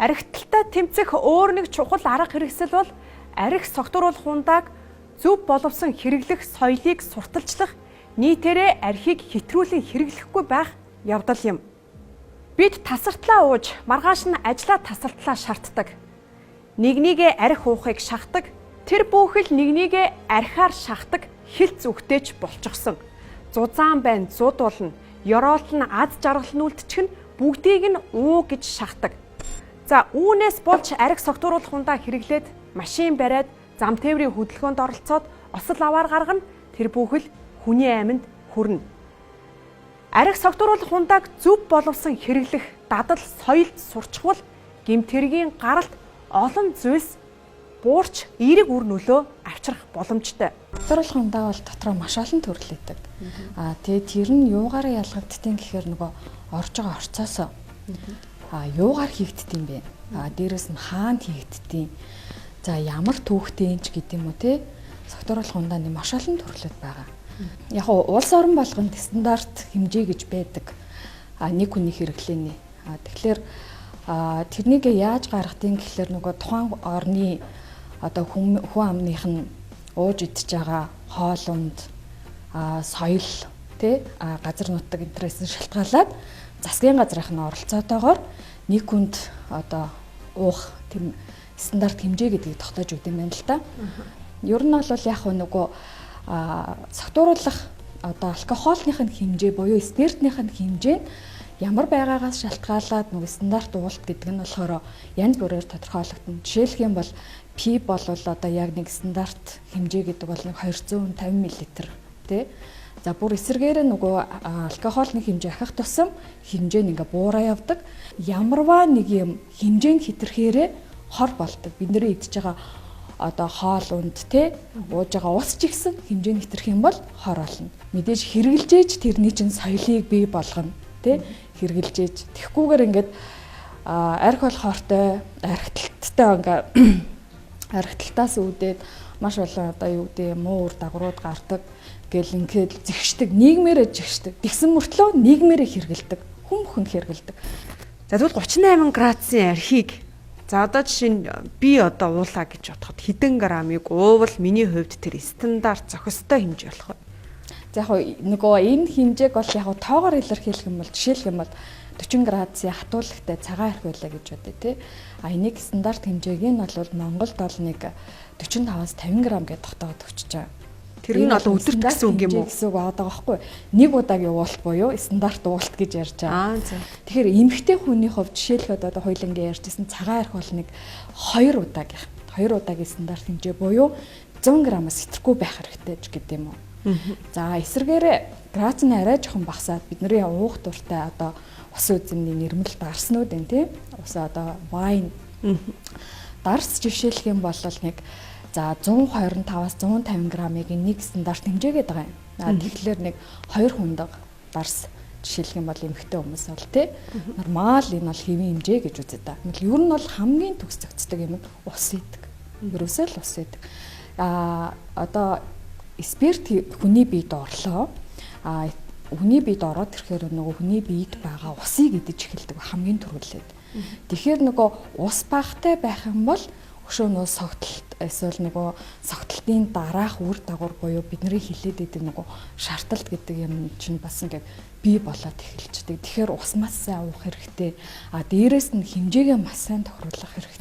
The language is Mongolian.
Архитектуртай тэмцэх өөр нэг чухал арга хэрэгсэл бол архи согтууруулах ундааг зөв боловсон хэрэглэх соёлыг сурталчлах, нийтээрээ архийг хэтрүүлэн хэрэглэхгүй байх явдал юм. Бид тасартлаа ууж, маргааш нь ажлаа тасартлаа шаарддаг. Нэгнийгээ архи уухыг шахдаг, тэр бүхэл нэгнийгээ архиар шахдаг хил зүгтээч болчихсон. Зузаан байна, зуд болно, ёроолт нь аз жаргал нь үлдчихэн бүгдийг нь уу гэж шахдаг. За үүнээс болж архи согтууруулах ундаа хэрэглээд машин бариад зам тээврийн хөдөлгөөнд оролцоод осол аваар гаргана, тэр бүхэл хүний амьд хүрнэ. Архи согтууруулах ундааг зөв боловсон хэрэглэх дадал соёлд сурчвал гэмт хэргийн гаралт олон зүйлс буурч эерэг үр нөлөө авчрах боломжтой. Согтууруулах ундаа бол дотроо маш олон төрөл өгдөг. Тэгээд тэр нь юугаараа ялгагдтiin гэхээр нөгөө орж байгаа орцоосоо юугаар хийгдтiin бэ? Дээрээс нь хаана хийгдтiin? За ямар түүхтэй ч гэдэг юм уу те? Согтууруулах ундааны маш олон төрлөд байгаа. Яг нь улс орон болгонд стандарт хэмжээ гэж байдаг. Нэг хүний хэрэглээний. Тэгэхээр тэрнийг яаж гаргадгийг гэхээр нөгөө тухайн орны одоо хүн амных нь ууж идж байгаа хоол унд соёл те газар нутаг интересийн шалтгаалаад засгийн газрын оролцоотойгоор нэг хүнд одоо уух тийм стандарт хэмжээ гэдгийг тогтоож өгд юм байна л да. Ер нь бол яг нөгөө согтууруулах одоо алкогольных нь хэмжээ буюу спиртных нь хэмжээ ямар байгаагаас шалтгаалаад нөгөө стандарт уулт гэдэг нь болохоор янз бүрээр тодорхойлогдно. Жишээлх юм бол P бол одоо яг нэг стандарт хэмжээ гэдэг бол нэг 250 мл тий. За бүр эсэргээр нөгөө алкогольны хэмжээ ахих тусам хэмжээ нь ингээ буураа явдаг. Ямарваа нэг юм хэмжээ нь хэтэрхээрээ хор болдог. Бидний идж байгаа одоо хоол унд те ууж байгаа ус ч ихсэн хэмжээ нь хэтэрх юм бол хор болно. Мэдээж хэрэгжилжээж тэрний чинь соёлыг бий болгоно те хэрэгжилжээж. Тэгхгүйгээр ингээд архи бол хортой, архитекттай ингээ архитектаас үүдээд маш олон одоо юу гэдэг муу үр дагаврууд гардаг. Гэл ингээд зэгшдэг, нийгмээрээ зэгшдэг. Тэгсэн мөртлөө нийгмээрээ хэрэгэлдэг, хүн хэрэгэлдэг. За тэгвэл 38 градусын архийг за одоо жишээ нь би одоо уулаа гэж бодоход хэдэн граммыг уувал миний хувьд тэр стандарт зохистой хэмжээ болох вэ? За яг нөгөө энэ хэмжээг бол яг тоогоор илэрхийлэх юм бол жишээлх юм бол 40 градусын хатуулагтай цагаан архи байлаа гэж бодъё тий. Энийг стандарт хэмжээг нь бол Монголд бол нэг 45-аас 50 г гэж тогтооод өгч байгаа. Тэр нь бол өдөрт гэсэн үг юм уу? Гэсэн үг байгаа байхгүй. Нэг удаагийн уулт буюу стандарт уулт гэж ярьж байгаа. Тэгэхээр эмэгтэй хүний хувьд жишээлбэл одоо хоёулангийн ярьжсэн цагаан архи бол нэг 2 удаагийн стандарт хэмжээ буюу 100 граммаас хэтрэхгүй байх хэрэгтэй ч гэдэг юм уу. За эсвэргээр градус нь арай жоохон багасаад бидний уух дуртай одоо ус үзэмний нэрмэл дарснууд байна тий. Ус одоо вайн. Дарс жишээлх юм бол нэг за 125-аас 150 граммыг нэг стандарт хэмжээгээд байгаа юм. Тэгэхээр нэг 2 хундаг дарс жишээлх юм бол эмэгтэй хүмүүс бол тий нормал энэ бол хэвийн хэмжээ гэж үздэг та. Ер нь бол хамгийн төгс зохицдог юм ус идэг. Ерөөсөө л ус идэг. Одоо спирт хүний биед орлоо. Хүний биед ороод ирэхээр нөгөө хүний биед байгаа усыг идэж эхэлдэг хамгийн түрүүлээд. Тэгэхээр нөгөө ус багтай байх юм бол өшөөнөө согтолт эсвэл нөгөө согтолтын дараах үр дагавар буюу бидний хилээд идэг нөгөө шаардалт гэдэг юм чинь бас ингээд бий болоод эхэлждэг. Тэгэхээр ус маш сайн уух хэрэгтэй. Дээрээс нь хэмжээгээ маш сайн тохируулах хэрэгтэй.